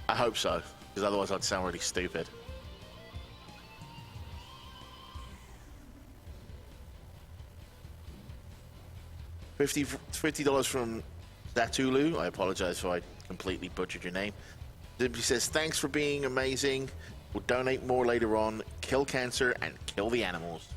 I hope so, because otherwise I'd sound really stupid. $50 from Zatulu. I apologize if I completely butchered your name. Simply says, thanks for being amazing. We'll donate more later on. Kill cancer and kill the animals.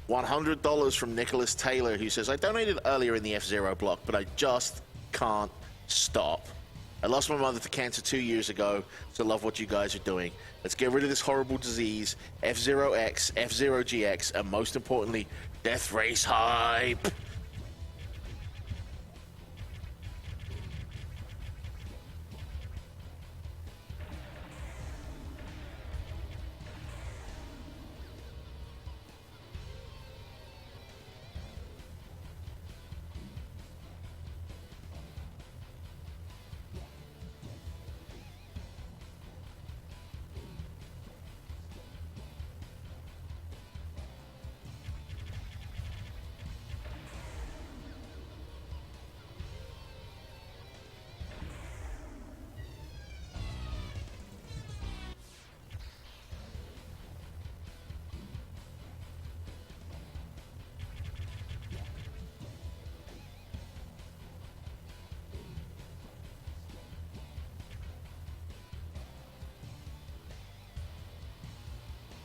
$100 from Nicholas Taylor, who says, I donated earlier in the F-Zero block, but I just can't stop. I lost my mother to cancer 2 years ago, so love what you guys are doing. Let's get rid of this horrible disease, F-Zero X, F-Zero GX, and most importantly, Death Race hype.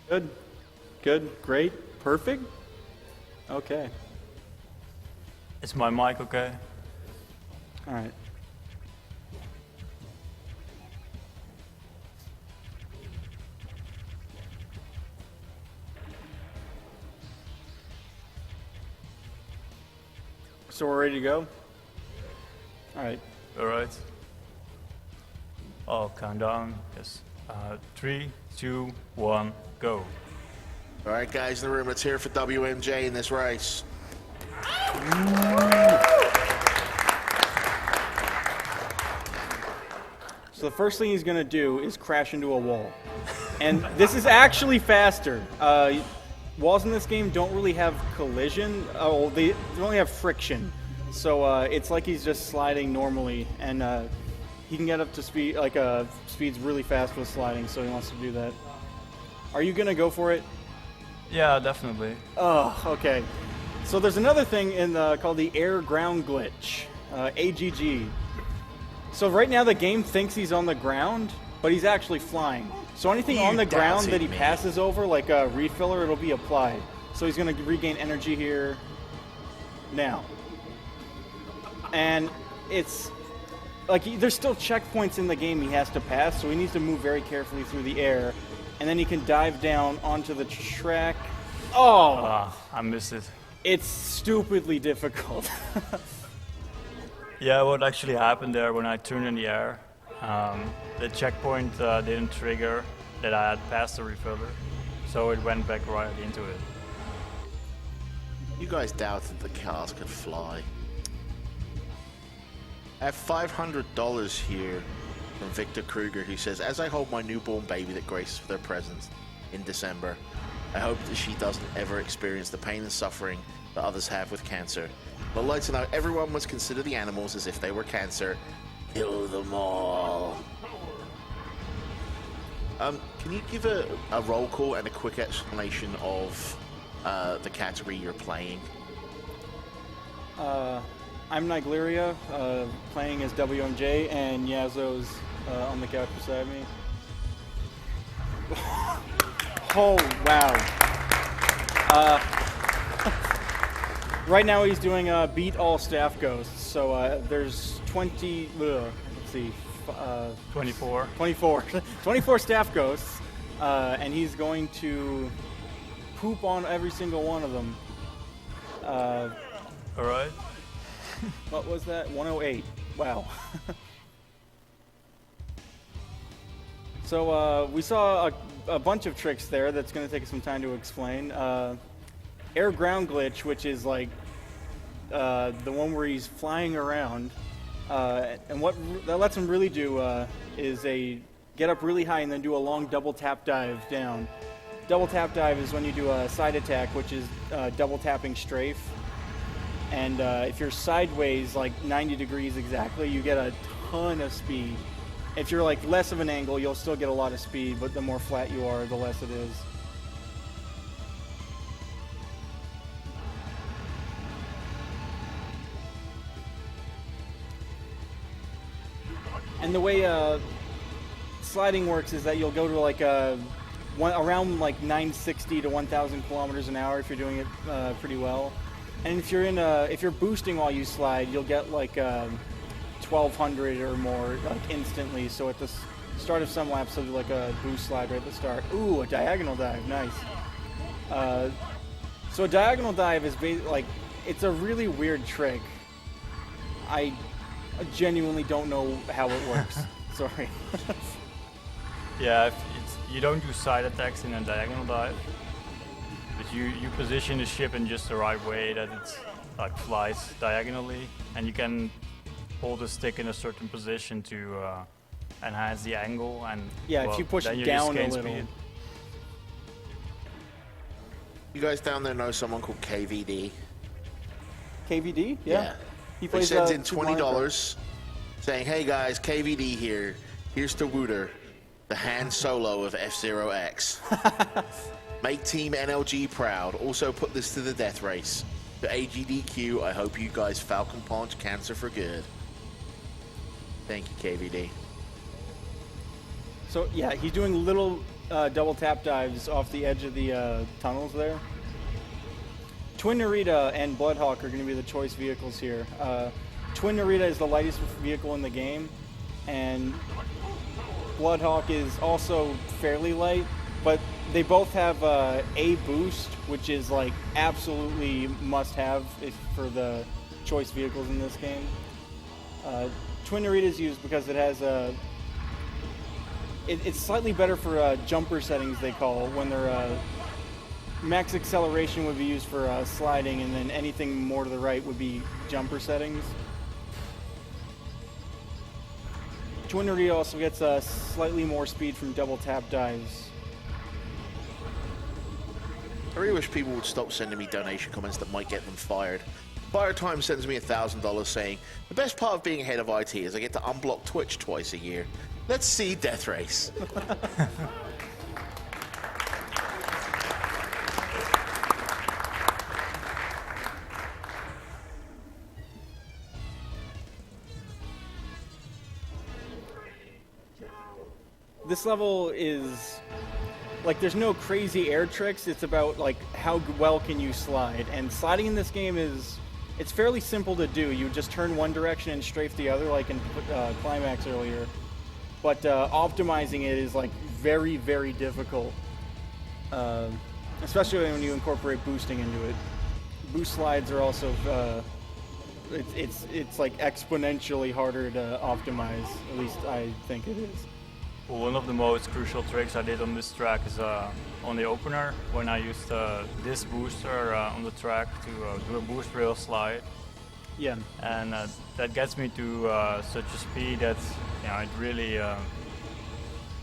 Good, good, great, perfect. Okay. Is my mic okay? All right. So we're ready to go? All right. All right. I'll count down. Yes. 3, 2, 1, go. All right, guys in the room, let's hear it for WMJ in this race. So the first thing he's going to do is crash into a wall. And this is actually faster. Walls in this game don't really have collision. Oh, they only have friction. So it's like he's just sliding normally. And he can get up to speed, speeds really fast with sliding, so he wants to do that. Are you going to go for it? Yeah, definitely. Oh, okay. So there's another thing in called the air ground glitch, AGG. So right now the game thinks he's on the ground, but he's actually flying. So anything on the ground that he passes over, like a refiller, it'll be applied. So he's going to regain energy here now. And it's like there's still checkpoints in the game he has to pass, so he needs to move very carefully through the air. And then he can dive down onto the track. Oh! I missed it. It's stupidly difficult. Yeah, what actually happened there when I turned in the air, the checkpoint didn't trigger that I had passed the refiller, so it went back right into it. You guys doubted the cars could fly. I have $500 here from Victor Kruger, who says, as I hold my newborn baby that graces with her presence in December, I hope that she doesn't ever experience the pain and suffering that others have with cancer. But I'd like to know, everyone must consider the animals as if they were cancer. Kill them all. Can you give a roll call and a quick explanation of the category you're playing? I'm Nigleria, playing as WMJ, and Yazzo's on the couch beside me. Oh, wow. Right now he's doing beat all staff ghosts, so there's 24. 24 staff ghosts, and he's going to poop on every single one of them. All right. What was that? 108. Wow. So we saw a bunch of tricks there that's going to take some time to explain. Air ground glitch, which is like the one where he's flying around, and what that lets him really do is a get up really high, and then do a long double tap dive down. Double tap dive is when you do a side attack, which is double tapping strafe. And if you're sideways, like 90 degrees exactly, you get a ton of speed. If you're like less of an angle, you'll still get a lot of speed, but the more flat you are, the less it is. And the way sliding works is that you'll go to like around like 960 to 1,000 kilometers an hour if you're doing it pretty well. And if you're boosting while you slide, you'll get like 1,200 or more like instantly. So at the start of some laps, they'll do like a boost slide right at the start. Ooh, a diagonal dive, nice. So a diagonal dive is like, it's a really weird trick. I genuinely don't know how it works. Sorry. Yeah, you don't do side attacks in a diagonal dive, but you position the ship in just the right way that it like flies diagonally, and you can hold the stick in a certain position to enhance the angle. And yeah, well, if you push then it you down just a gain little. speed. You guys down there know someone called KVD? KVD? Yeah. He He plays sends in Super Mario $20 saying, hey guys, KVD here. Here's to Wooter, the Han Solo of F-Zero X. Make Team NLG proud. Also put this to the death race. To AGDQ, I hope you guys Falcon Punch cancer for good. Thank you, KVD. So yeah, he's doing little double tap dives off the edge of the tunnels there. Twin Narita and Bloodhawk are going to be the choice vehicles here. Twin Narita is the lightest vehicle in the game, and Bloodhawk is also fairly light, but they both have a boost, which is like absolutely must-have for the choice vehicles in this game. Twin Narita is used because it has it's slightly better for jumper settings, they call, when they're max acceleration would be used for sliding, and then anything more to the right would be jumper settings. Twin Narita also gets slightly more speed from double tap dives. I really wish people would stop sending me donation comments that might get them fired. Fire Time sends me $1,000 saying, the best part of being head of IT is I get to unblock Twitch twice a year. Let's see Death Race. This level is like, there's no crazy air tricks. It's about like how well can you slide, and sliding in this game it's fairly simple to do. You just turn one direction and strafe the other, like in Climax earlier. But optimizing it is like very, very difficult, especially when you incorporate boosting into it. Boost slides are also it's like exponentially harder to optimize. At least I think it is. Well, one of the most crucial tricks I did on this track is on the opener, when I used this booster on the track to do a boost rail slide. Yeah. And that gets me to such a speed that it really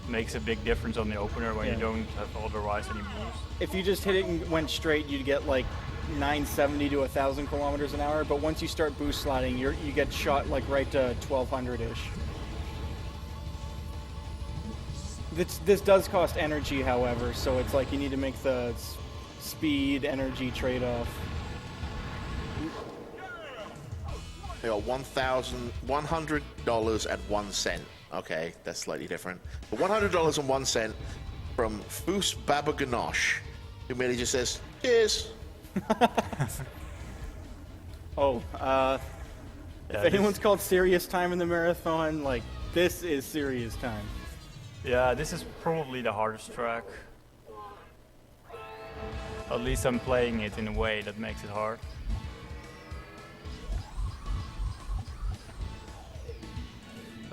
makes a big difference on the opener when you don't have otherwise any boost. If you just hit it and went straight, you'd get like 970 to 1,000 kilometers an hour. But once you start boost sliding, you get shot like right to 1,200-ish. This does cost energy, however, so it's like you need to make the speed-energy trade-off. I got $100.01. Okay, that's slightly different. But $100.01 from Foos Baba Ganosh, who merely just says, cheers. If anyone's called serious time in the marathon, like, this is serious time. Yeah, this is probably the hardest track. At least I'm playing it in a way that makes it hard.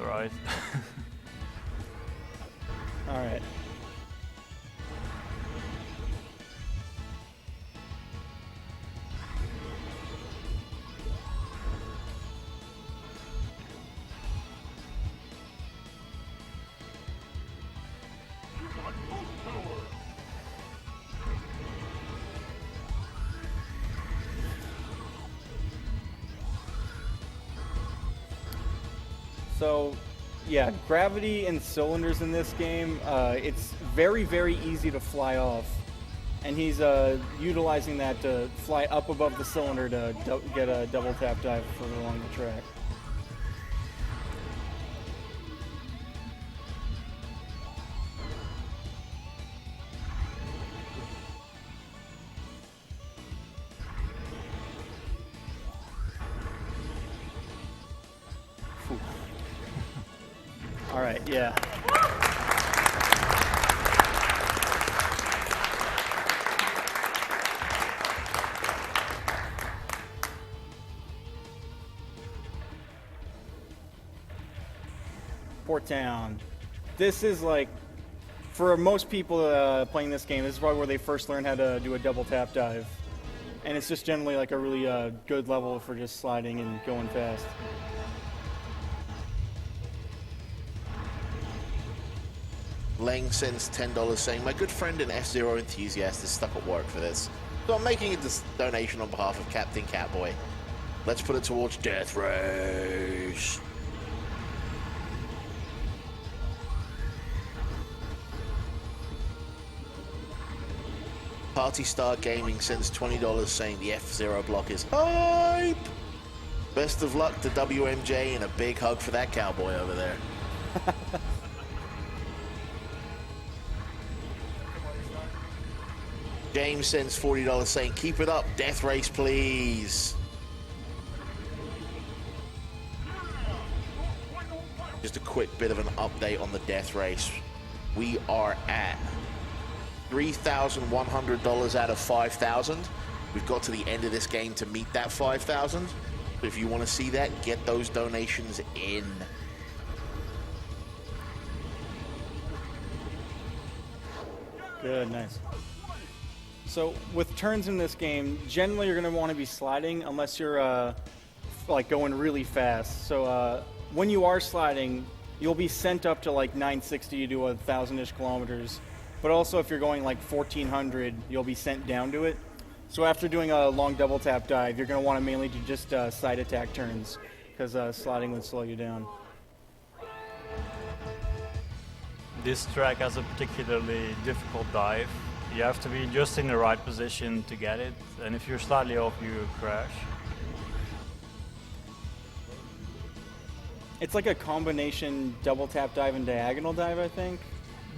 Alright. Alright. So, yeah, gravity and cylinders in this game, it's very, very easy to fly off. And he's utilizing that to fly up above the cylinder to get a double tap dive further along the track. All right, yeah. Port Town. This is like, for most people playing this game, this is probably where they first learn how to do a double tap dive. And it's just generally like a really good level for just sliding and going fast. Lang sends $10 saying, my good friend and F-Zero enthusiast is stuck at work for this, so I'm making a donation on behalf of Captain Catboy. Let's put it towards Death Race. Party Star Gaming sends $20 saying the F-Zero block is hype. Best of luck to WMJ and a big hug for that cowboy over there. James sends $40 saying, keep it up, Death Race, please. Just a quick bit of an update on the Death Race. We are at $3,100 out of 5,000. We've got to the end of this game to meet that 5,000. So if you want to see that, get those donations in. Good, nice. So with turns in this game, generally you're going to want to be sliding unless you're like going really fast. So when you are sliding, you'll be sent up to like 960 to do 1,000-ish kilometers. But also if you're going like 1,400, you'll be sent down to it. So after doing a long double tap dive, you're going to want to mainly do just side attack turns because sliding would slow you down. This track has a particularly difficult dive. You have to be just in the right position to get it, and if you're slightly off, you crash. It's like a combination double tap dive and diagonal dive, I think.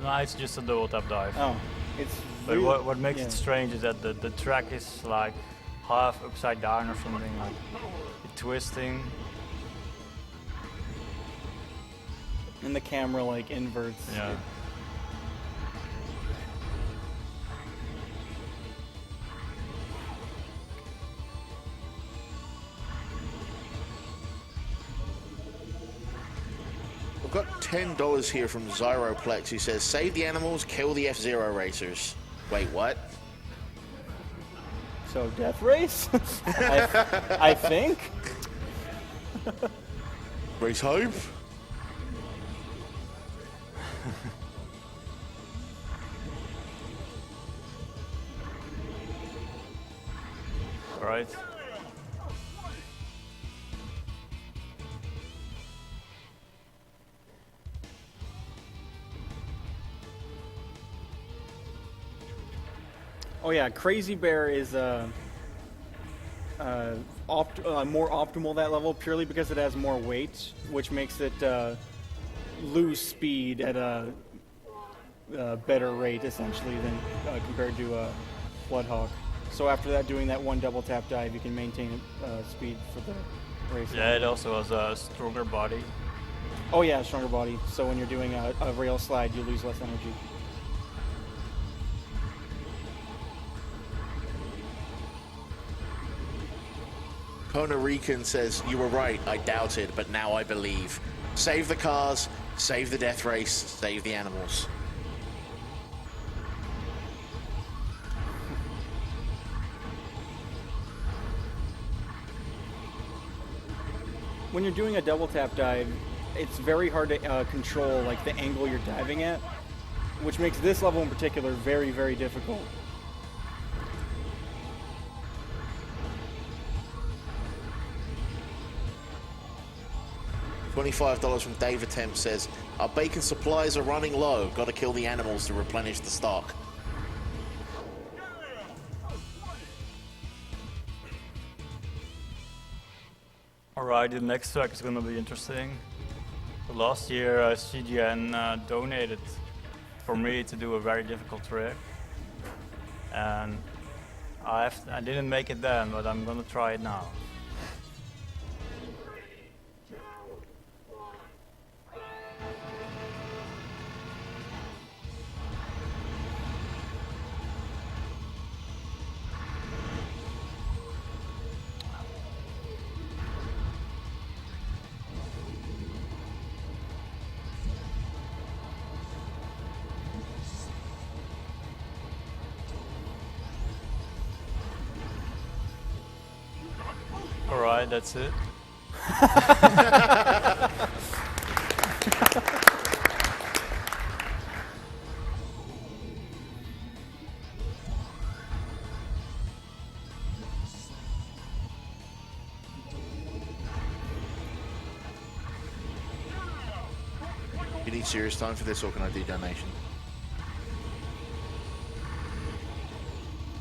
No, it's just a double tap dive. Oh, it's. But really, what makes it strange is that the track is like half upside down or something, like twisting. And the camera like inverts. Yeah. We've got $10 here from Zyroplex who says, save the animals, kill the F-Zero racers. Wait, what? So Death Race? I think. Race hype? Right. Oh yeah, Crazy Bear is more optimal that level purely because it has more weight, which makes it lose speed at a better rate essentially than compared to Bloodhawk. So after that, doing that one double tap dive, you can maintain speed for the race. Yeah, it also has a stronger body. Oh yeah, stronger body. So when you're doing a rail slide, you lose less energy. Kona Rican says, you were right, I doubted, but now I believe. Save the cars, save the Death Race, save the animals. When you're doing a double tap dive, it's very hard to control like the angle you're diving at, which makes this level in particular very, very difficult. $25 from Dave Attempt says, our bacon supplies are running low. Gotta kill the animals to replenish the stock. Alright, the next track is gonna be interesting. So last year, CGN donated for me to do a very difficult trick. And I didn't make it then, but I'm gonna try it now. Alright, that's it. You need serious time for this, or can I do donation?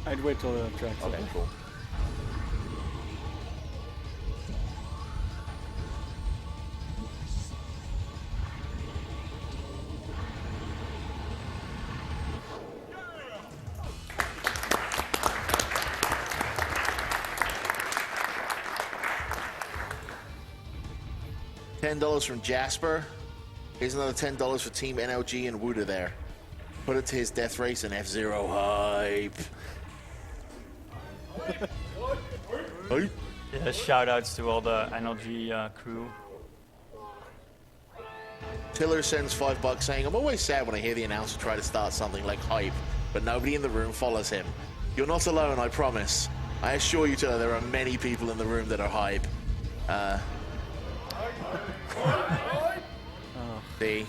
I'd wait till the track's Okay, over. cool. $10 from Jasper. Here's another $10 for Team NLG and Wooda there. Put it to his death race and F-Zero hype. Hype. Yeah, shout outs to all the NLG crew. Tiller sends $5 saying, I'm always sad when I hear the announcer try to start something like hype, but nobody in the room follows him. You're not alone, I promise. I assure you, Tiller, there are many people in the room that are hype. See?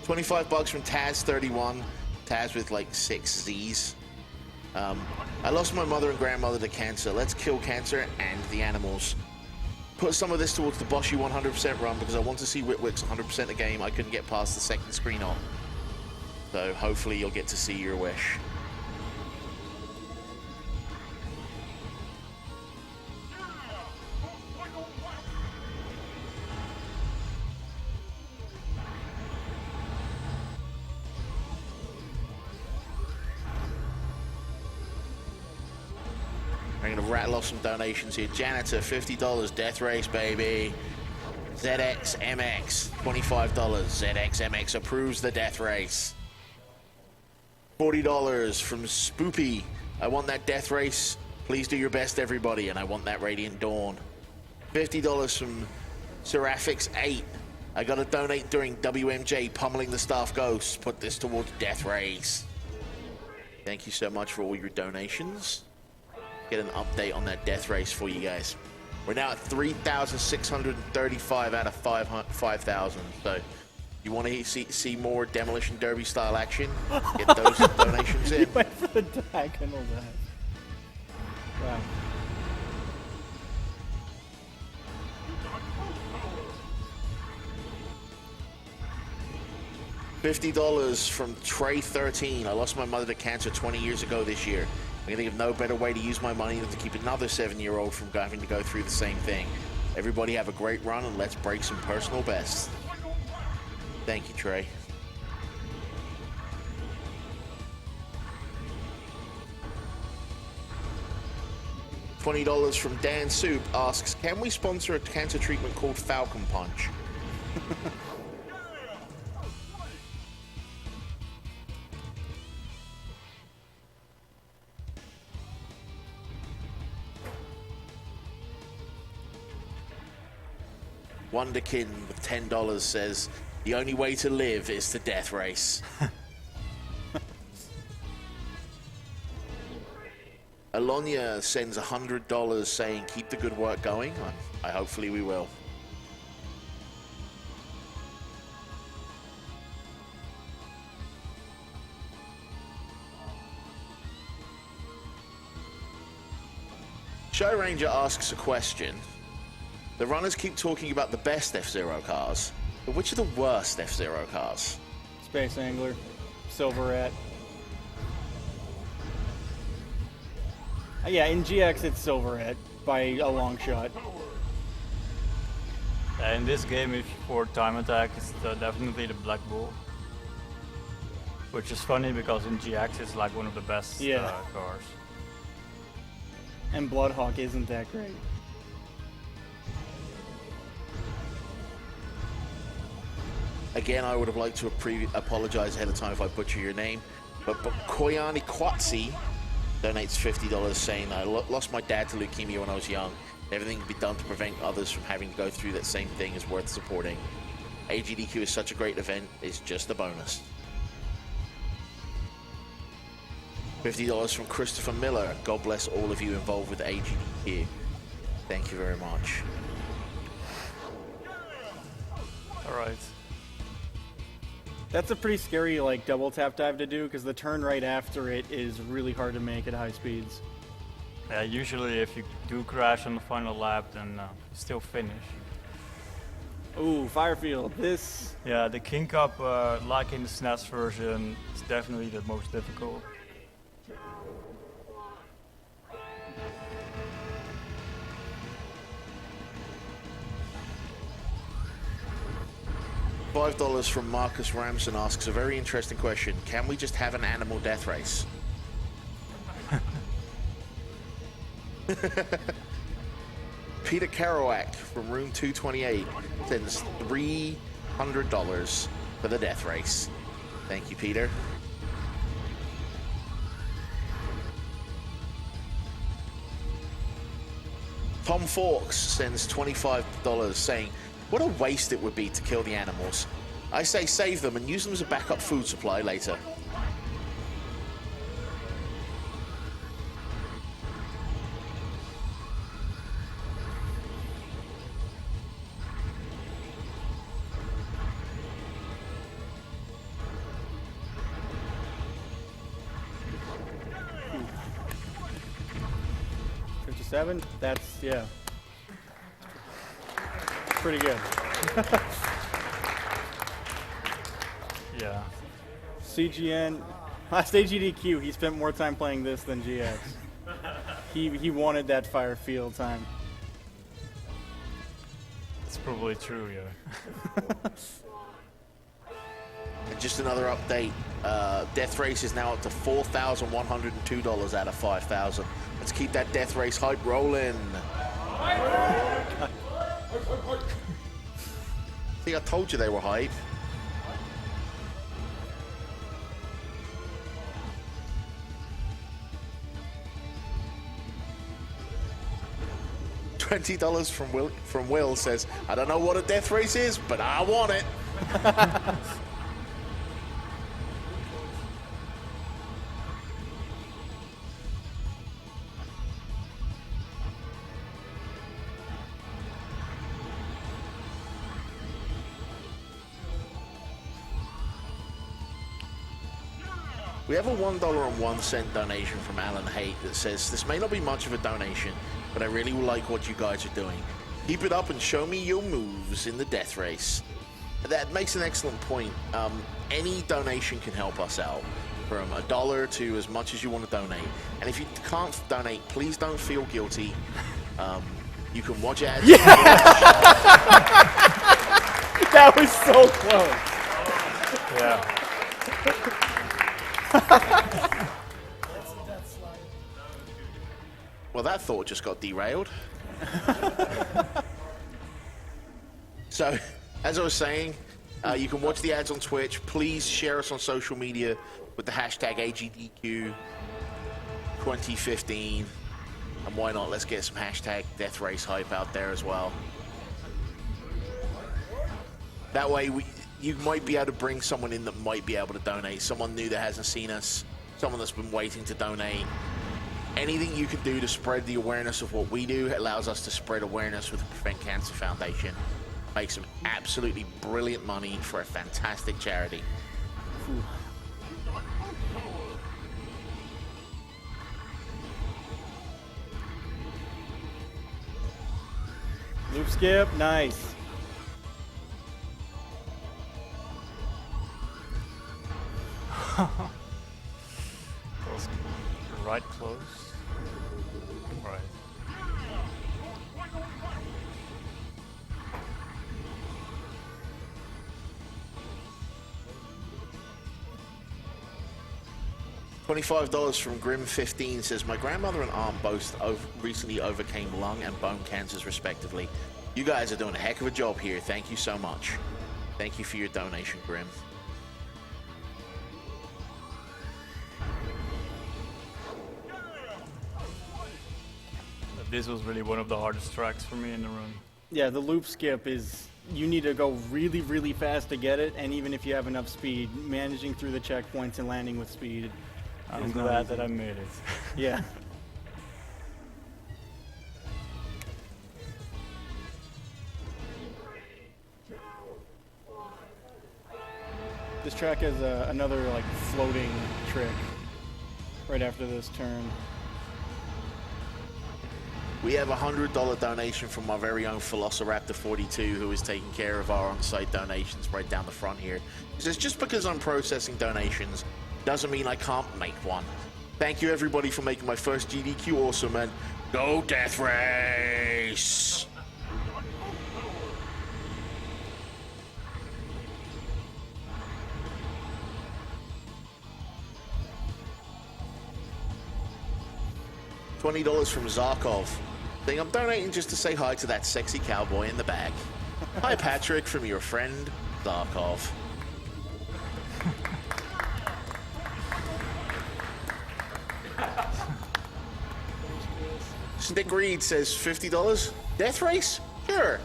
$25 from Taz31. Taz with like 6 Z's. I lost my mother and grandmother to cancer. Let's kill cancer and the animals. Put some of this towards the Boshi 100% run because I want to see Witwick's 100% the game. I couldn't get past the second screen on. So hopefully you'll get to see your wish. I'm going to rattle off some donations here. Janitor, $50. Death Race, baby. ZXMX, $25. ZXMX approves the Death Race. $40 from Spoopy. I want that Death Race. Please do your best, everybody. And I want that Radiant Dawn. $50 from Seraphix8. I got to donate during WMJ pummeling the staff ghosts. Put this towards Death Race. Thank you so much for all your donations. Get an update on that death race for you guys. We're now at 3,635 out of 5,000. So you want to see more Demolition Derby style action? Get those donations in. You went for the diagonal dive. Wow. $50 from Trey13. I lost my mother to cancer 20 years ago this year. I can think of no better way to use my money than to keep another 7-year-old from having to go through the same thing. Everybody have a great run and let's break some personal bests. Thank you, Trey. $20 from Dan Soup asks, can we sponsor a cancer treatment called Falcon Punch? Wonderkin with $10 says, the only way to live is the death race. Alonia sends $100 saying, keep the good work going. I hopefully we will. Show Ranger asks a question. The runners keep talking about the best F-Zero cars, but which are the worst F-Zero cars? Space Angler, Silverette. Yeah, in GX it's Silverette by a long shot. In this game, if for time attack, it's definitely the Black Bull. Which is funny because in GX it's like one of the best cars. And Bloodhawk isn't that great. Again, I would have liked to apologize ahead of time if I butcher your name, but Koyani Kwatsi donates $50 saying, I lost my dad to leukemia when I was young. Everything can be done to prevent others from having to go through that same thing is worth supporting. AGDQ is such a great event, it's just a bonus. $50 from Christopher Miller. God bless all of you involved with AGDQ. Thank you very much. Alright. That's a pretty scary like double tap dive to do because the turn right after it is really hard to make at high speeds. Yeah, usually if you do crash on the final lap, then you still finish. Ooh, Firefield. This. Yeah, the King Cup, like in the SNES version, is definitely the most difficult. $5 from Marcus Ramson asks a very interesting question. Can we just have an animal death race? Peter Kerouac from Room 228 sends $300 for the death race. Thank you, Peter. Tom Fawkes sends $25 saying, what a waste it would be to kill the animals. I say save them and use them as a backup food supply later. That's, yeah. Pretty good. Yeah. CGN, last AGDQ, he spent more time playing this than GX. He wanted that Firefield time. It's probably true, yeah. And just another update, Death Race is now up to $4,102 out of 5,000. Let's keep that Death Race hype rolling. See, I told you they were hype. $20 from Will says, I don't know what a death race is, but I want it. We have a $1.01 donation from Alan Haight that says, this may not be much of a donation, but I really like what you guys are doing. Keep it up and show me your moves in the death race. That makes an excellent point. Any donation can help us out, from $1 to as much as you want to donate. And if you can't donate, please don't feel guilty. You can watch ads. Yeah! That was so close. Yeah. Well, that thought just got derailed. So, as I was saying, you can watch the ads on Twitch. Please share us on social media with the hashtag AGDQ2015. And why not? Let's get some hashtag Death Race hype out there as well. That way, you might be able to bring someone in that might be able to donate. Someone new that hasn't seen us. Someone that's been waiting to donate. Anything you can do to spread the awareness of what we do allows us to spread awareness with the Prevent Cancer Foundation. Make some absolutely brilliant money for a fantastic charity. Ooh. Loop skip, nice. That was right close. Right. $25 from Grim15 says, my grandmother and aunt both recently overcame lung and bone cancers respectively. You guys are doing a heck of a job here. Thank you so much. Thank you for your donation, Grim. This was really one of the hardest tracks for me in the run. Yeah, the loop skip is, you need to go really, really fast to get it, and even if you have enough speed, managing through the checkpoints and landing with speed. I'm glad that I made it. Yeah. This track has another like floating trick right after this turn. We have a $100 donation from our very own Velociraptor42, who is taking care of our on-site donations right down the front here. He says, just because I'm processing donations doesn't mean I can't make one. Thank you everybody for making my first GDQ awesome, and go Death Race! $20 from Zarkov. Saying, I'm donating just to say hi to that sexy cowboy in the back. Hi Patrick, from your friend Zarkov. Snick Reed says $50. Death Race? Sure.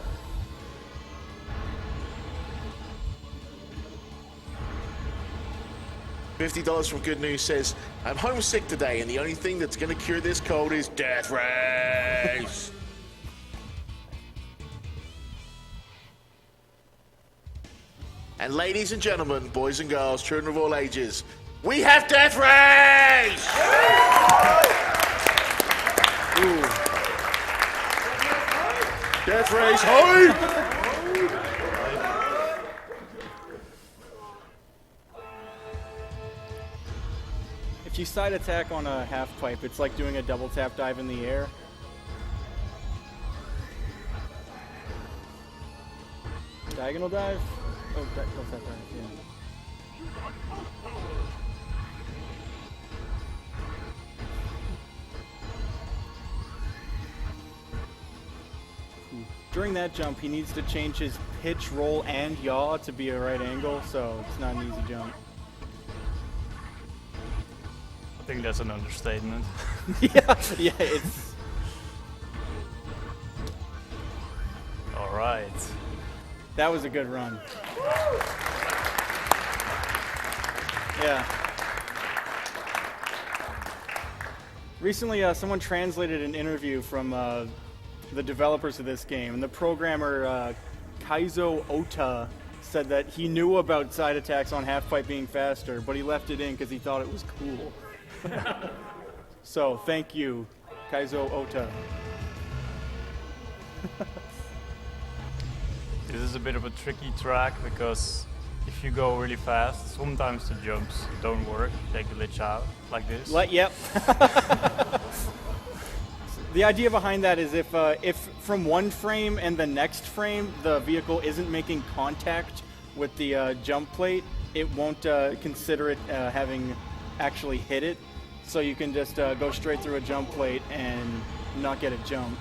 $50 from Good News says, I'm homesick today, and the only thing that's going to cure this cold is Death Race. And ladies and gentlemen, boys and girls, children of all ages, we have Death Race! Death Race, hi! If you side attack on a half pipe, it's like doing a double tap dive in the air. Diagonal dive? Oh, double tap dive, yeah. During that jump, he needs to change his pitch, roll, and yaw to be a right angle, so it's not an easy jump. I think that's an understatement. yeah, it's... All right. That was a good run. Yeah. Recently, someone translated an interview from the developers of this game, and the programmer Kaizo Ota said that he knew about side attacks on half pipe being faster, but he left it in because he thought it was cool. So, thank you, Kaizo Ota. This is a bit of a tricky track because if you go really fast, sometimes the jumps don't work. They glitch out like this. Yep. The idea behind that is if from one frame and the next frame the vehicle isn't making contact with the jump plate, it won't consider it having actually hit it. So you can just go straight through a jump plate and not get a jump.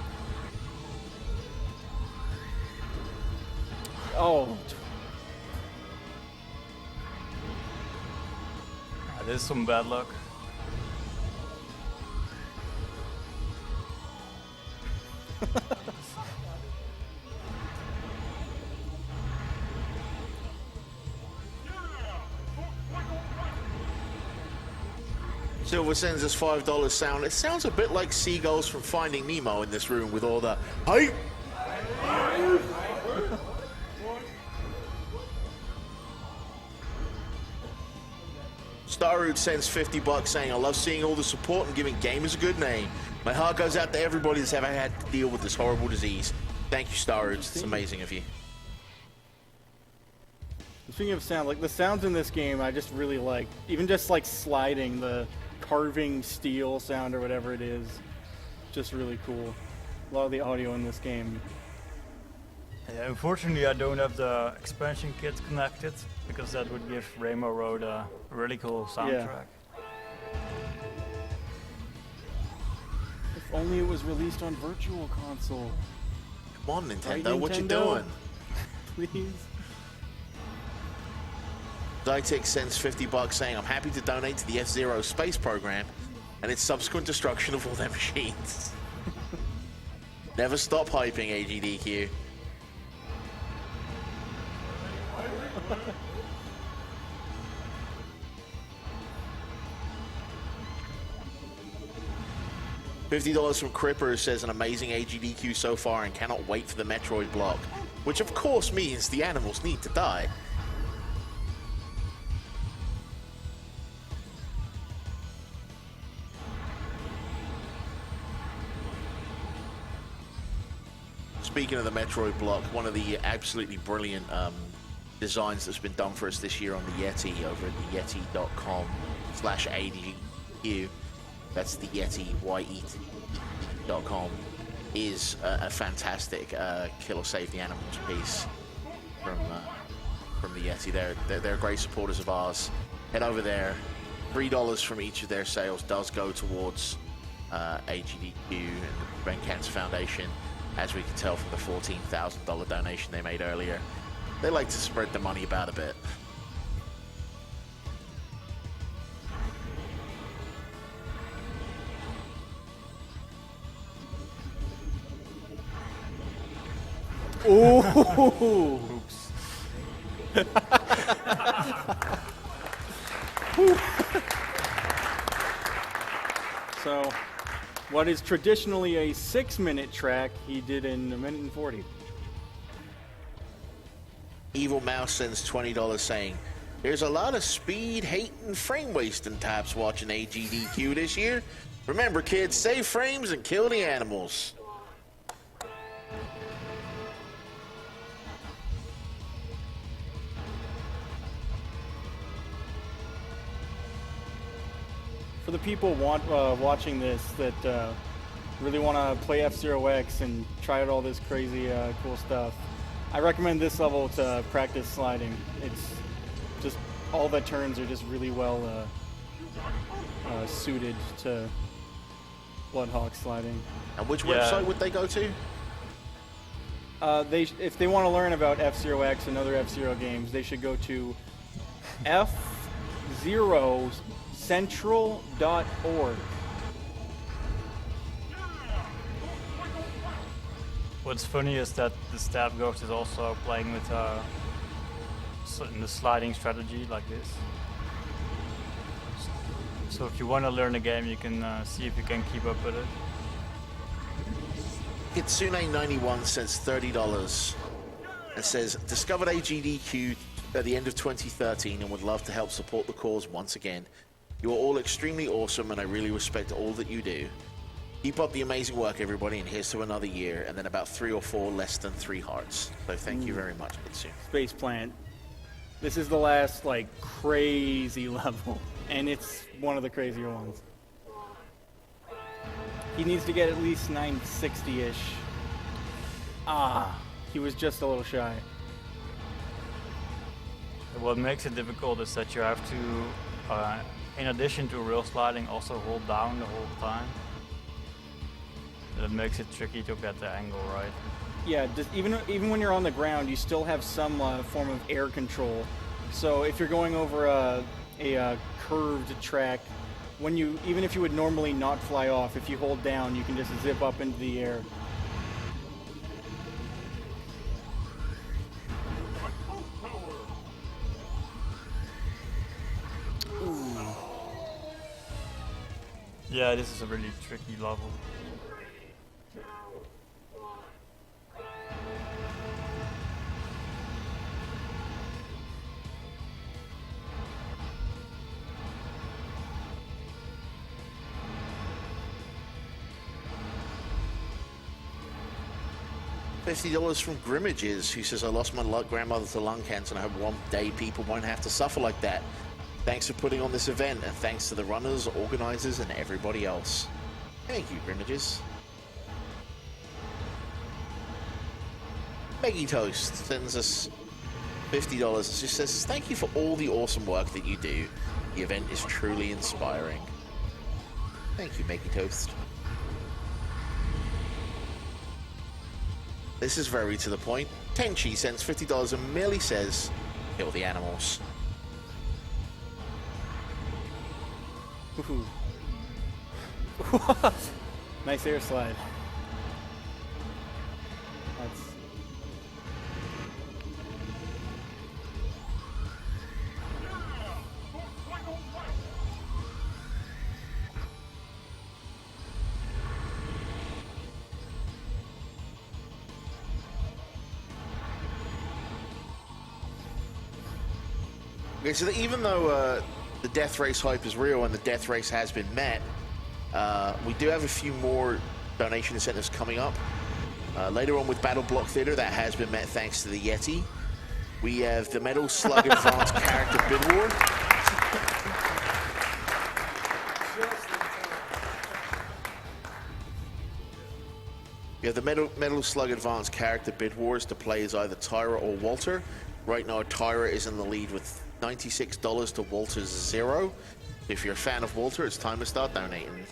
Oh. This is some bad luck. Silver sends us $5 sound. It sounds a bit like seagulls from Finding Nemo in this room with all the hype. Starroot sends $50 saying, I love seeing all the support and giving gamers a good name. My heart goes out to everybody that's ever had to deal with this horrible disease. Thank you, Star Roots. It's amazing of you. Speaking of sound, like the sounds in this game, I just really like. Even just like sliding, the carving steel sound or whatever it is, just really cool. A lot of the audio in this game. Yeah, unfortunately, I don't have the expansion kit connected because that would give Rainbow Road a really cool soundtrack. If only it was released on Virtual Console. Come on, Nintendo, Right, what you Nintendo? doing? Please. Zytix sends $50 saying, I'm happy to donate to the F-Zero space program and its subsequent destruction of all their machines. Never stop hyping, AGDQ. $50 from Cripper, who says an amazing AGDQ so far and cannot wait for the Metroid block, which of course means the animals need to die. Speaking of the Metroid block, one of the absolutely brilliant designs that's been done for us this year on the Yeti over at the yeti.com/AGDQ, that's the Yeti, YET.com, is a fantastic Kill or Save the Animals piece from the Yeti. They're great supporters of ours. Head over there. $3 from each of their sales does go towards AGDQ and the Prevent Cancer Foundation. As we can tell from the $14,000 donation they made earlier, they like to spread the money about a bit. Ooh. So, what is traditionally a 6-minute track, he did in 1:40. Evil Mouse sends $20 saying, there's a lot of speed, hate, and frame wasting types watching AGDQ this year. Remember, kids, save frames and kill the animals. For the people watching this that really want to play F-Zero X and try out all this crazy cool stuff, I recommend this level to practice sliding. It's just, all the turns are just really well suited to Bloodhawk sliding. And which website would they go to? If they want to learn about F-Zero X and other F-Zero games, they should go to F0central.org. What's funny is that the Stab Ghost is also playing with in the sliding strategy like this. So if you want to learn a game, you can see if you can keep up with it. Kitsune91 sends $30 and says, discovered AGDQ at the end of 2013 and would love to help support the cause once again. You are all extremely awesome and I really respect all that you do. Keep up the amazing work, everybody, and here's to another year, and then about 3 or 4 less than 3 hearts. So thank you very much, Mitsu. Space Plant. This is the last, like, crazy level, and it's one of the crazier ones. He needs to get at least 960-ish. He was just a little shy. What makes it difficult is that you have to, in addition to real sliding, also hold down the whole time. That makes it tricky to get the angle right. Yeah, even when you're on the ground, you still have some form of air control. So if you're going over a curved track, even if you would normally not fly off, if you hold down, you can just zip up into the air. Ooh. Yeah, this is a really tricky level. $50 from Grimmages, who says, I lost my grandmother to lung cancer and I hope one day people won't have to suffer like that. Thanks for putting on this event, and thanks to the runners, organizers, and everybody else. Thank you, Grimmages. Meggy Toast sends us $50. She says, thank you for all the awesome work that you do. The event is truly inspiring. Thank you, Meggy Toast. This is very to the point. Tenchi sends $50 and merely says, kill the animals. Ooh. Nice air slide. That's... Okay, so that even though the death race hype is real and the death race has been met, we do have a few more donation incentives coming up. Later on with Battle Block Theater, that has been met thanks to the Yeti. We have the Metal Slug Advanced Character Bid War. We have the Metal Slug Advanced Character Bid Wars to play as either Tyra or Walter. Right now, Tyra is in the lead with $96 to Walter's 0. If you're a fan of Walter, it's time to start donating.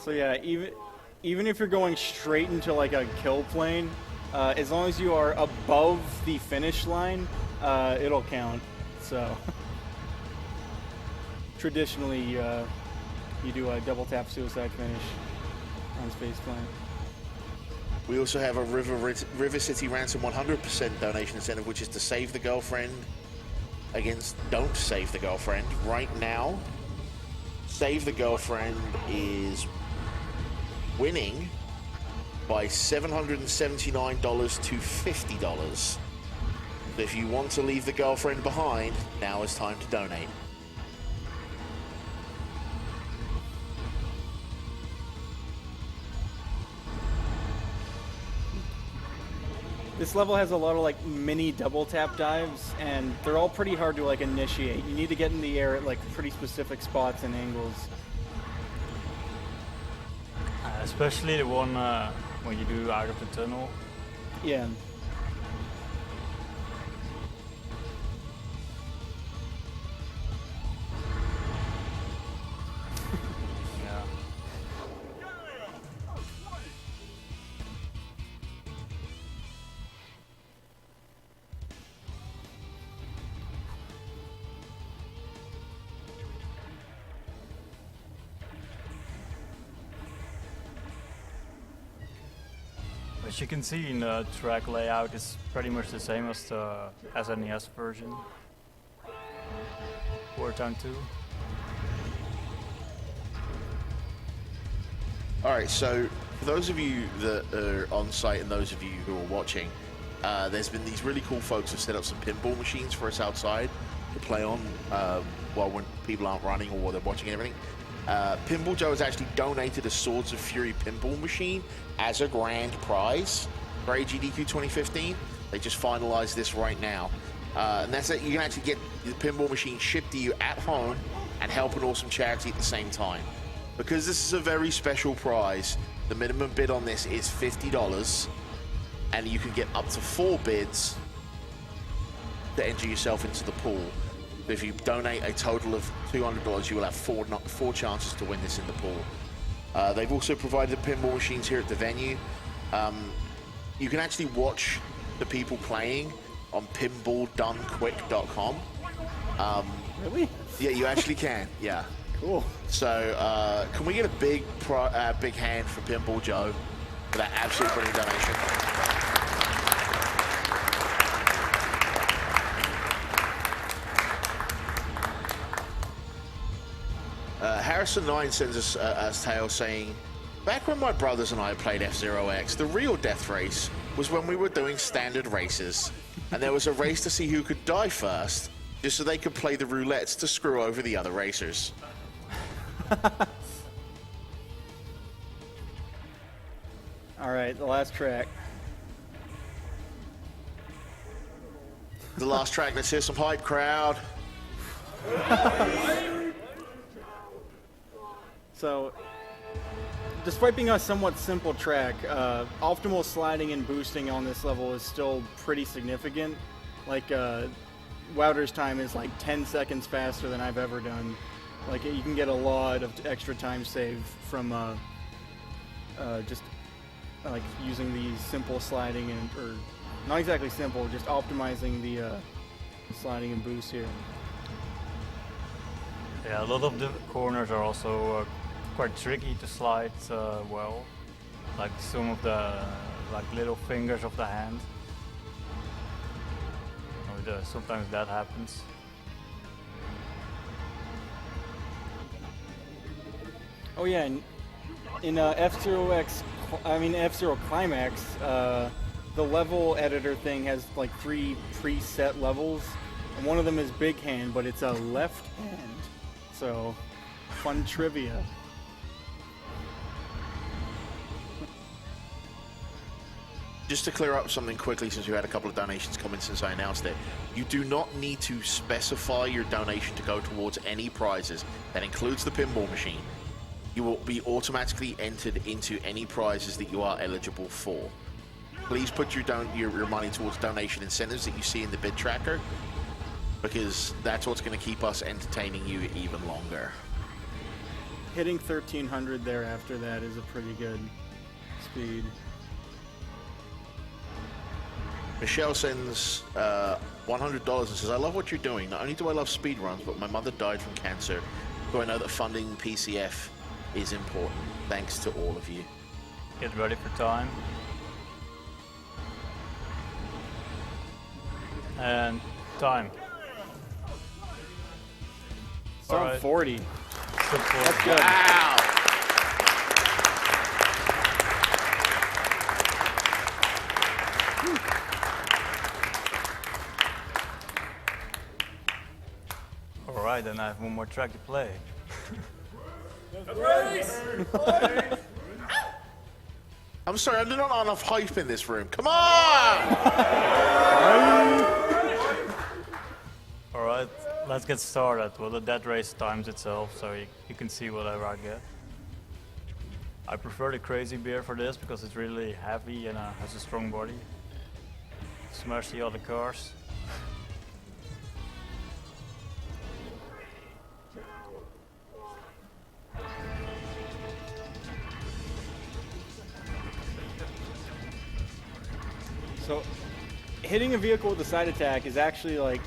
So yeah, even if you're going straight into like a kill plane, as long as you are above the finish line, it'll count. So traditionally, you do a double tap suicide finish on space plane. We also have a River City Ransom 100% donation incentive, which is to save the girlfriend against Don't Save the Girlfriend. Right now, Save the Girlfriend is winning by $779 to $50. So if you want to leave the girlfriend behind, now is time to donate. This level has a lot of like mini double tap dives, and they're all pretty hard to like initiate. You need to get in the air at like pretty specific spots and angles. Especially the one when you do out of the tunnel. Yeah. Yeah. As you can see in the track layout, it's pretty much the same as the SNES version. Wartime 2. Alright, so for those of you that are on site and those of you who are watching, there's been these really cool folks who set up some pinball machines for us outside to play on while when people aren't running or while they're watching everything. Pinball Joe has actually donated a Swords of Fury pinball machine as a grand prize for AGDQ 2015. They just finalized this right now. And that's it. You can actually get the pinball machine shipped to you at home and help an awesome charity at the same time. Because this is a very special prize, the minimum bid on this is $50, and you can get up to 4 bids to enter yourself into the pool. If you donate a total of $200, you will have four chances to win this in the pool. They've also provided pinball machines here at the venue. You can actually watch the people playing on pinballdonquick.com. Really? Yeah, you actually can. Yeah. Cool. So, can we get a big hand for Pinball Joe for that absolute brilliant donation? Harrison9 sends us a tale saying, back when my brothers and I played F-Zero X, the real death race was when we were doing standard races. And there was a race to see who could die first, just so they could play the roulettes to screw over the other racers. All right, the last track. The last track. Let's hear some hype, crowd. So, despite being a somewhat simple track, optimal sliding and boosting on this level is still pretty significant. Like, Wouter's time is like 10 seconds faster than I've ever done. Like, you can get a lot of extra time saved from just like using the simple sliding or not exactly simple, just optimizing the sliding and boost here. Yeah, a lot of the corners are also quite tricky to slide well. Like some of the little fingers of the hand. Sometimes that happens. Oh yeah, in F-Zero Climax, the level editor thing has like 3 preset levels, and one of them is big hand, but it's a left hand. So, fun trivia. Just to clear up something quickly, since we had a couple of donations come in since I announced it, you do not need to specify your donation to go towards any prizes. That includes the pinball machine. You will be automatically entered into any prizes that you are eligible for. Please put your money towards donation incentives that you see in the bid tracker, because that's what's going to keep us entertaining you even longer. Hitting 1300 there after that is a pretty good speed. Michelle sends $100 and says, I love what you're doing. Not only do I love speedruns, but my mother died from cancer, so I know that funding PCF is important. Thanks to all of you. Get ready for time. And time. Sub All right. 40. Sub 40. That's good. Wow! Alright, then I have one more track to play. I'm sorry, I do not have enough hype in this room. Come on! Alright, let's get started. Well, the dead race times itself, so you can see whatever I get. I prefer the crazy beer for this because it's really heavy and has a strong body. Smash the other cars. So, hitting a vehicle with a side attack is actually like,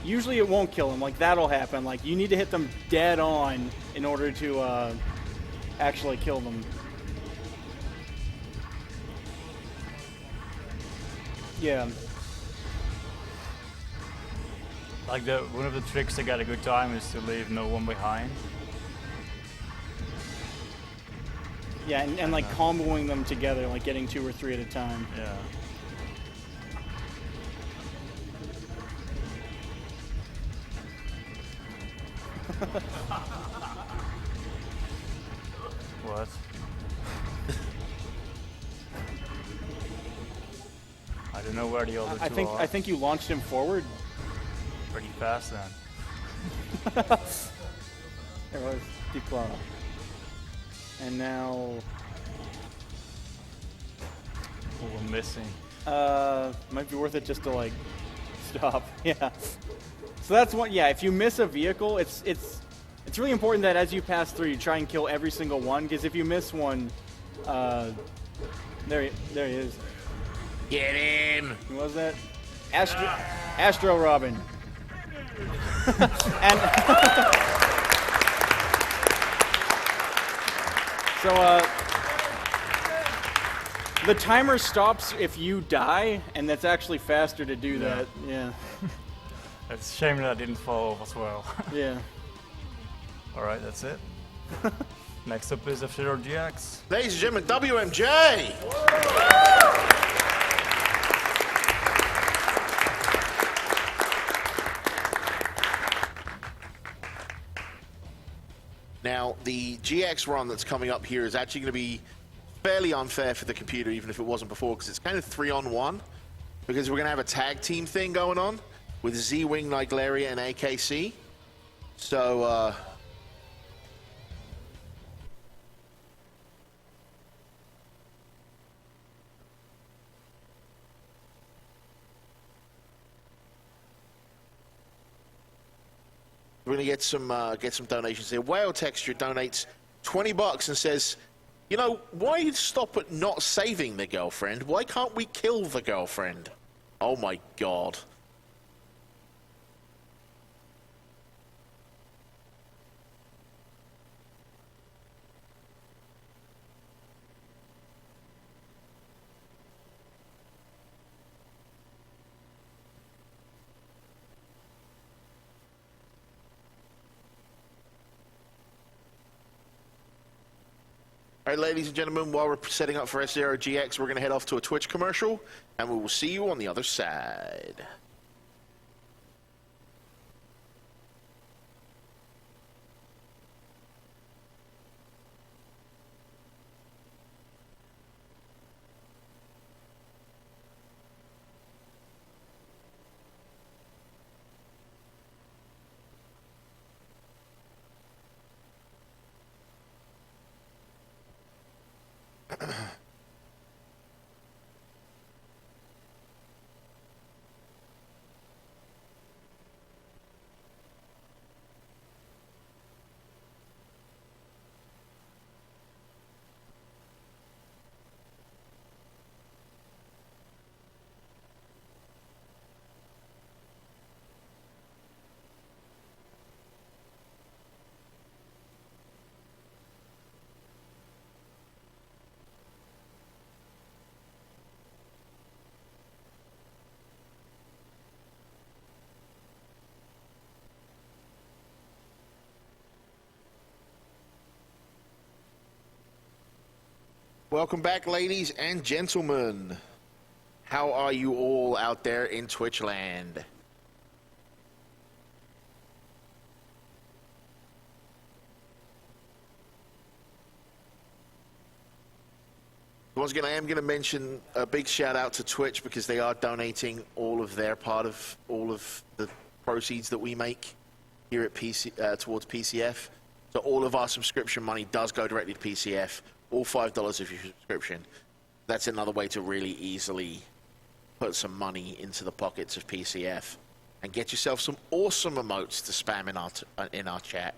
usually it won't kill them. Like, that'll happen. Like, you need to hit them dead on in order to actually kill them. Yeah. Like one of the tricks to get a good time is to leave no one behind. Yeah, and like comboing them together, like getting 2 or 3 at a time. Yeah. What? I don't know where the other two are. I think you launched him forward. Pretty fast then. There was Declaw. And now Oh, we're missing. might be worth it just to like stop. Yeah. So that's one. Yeah, if you miss a vehicle, it's really important that as you pass through, you try and kill every single one. Because if you miss one, there he is. Get him! Who was that? Astro Robin. And so the timer stops if you die, and that's actually faster to do that. Yeah. It's a shame that I didn't fall off as well. Yeah. Alright, that's it. Next up is F-Zero GX. Ladies and gentlemen, WMJ! Now, the GX run that's coming up here is actually going to be fairly unfair for the computer, even if it wasn't before, because it's kind of 3-on-1, because we're going to have a tag team thing going on. with Z-Wing, Niglaria, and AKC. So, we're gonna get some donations here. Whale Texture donates $20 and says, you know, why stop at not saving the girlfriend? Why can't we kill the girlfriend? Oh my god. All right, ladies and gentlemen, while we're setting up for S0GX, we're going to head off to a Twitch commercial, and we will see you on the other side. Welcome back, ladies and gentlemen. How are you all out there in Twitch land? Once again, I am going to mention a big shout out to Twitch because they are donating all of their part of all of the proceeds that we make here at towards PCF. So all of our subscription money does go directly to PCF. All $5 of your subscription. That's another way to really easily put some money into the pockets of PCF and get yourself some awesome emotes to spam in our chat.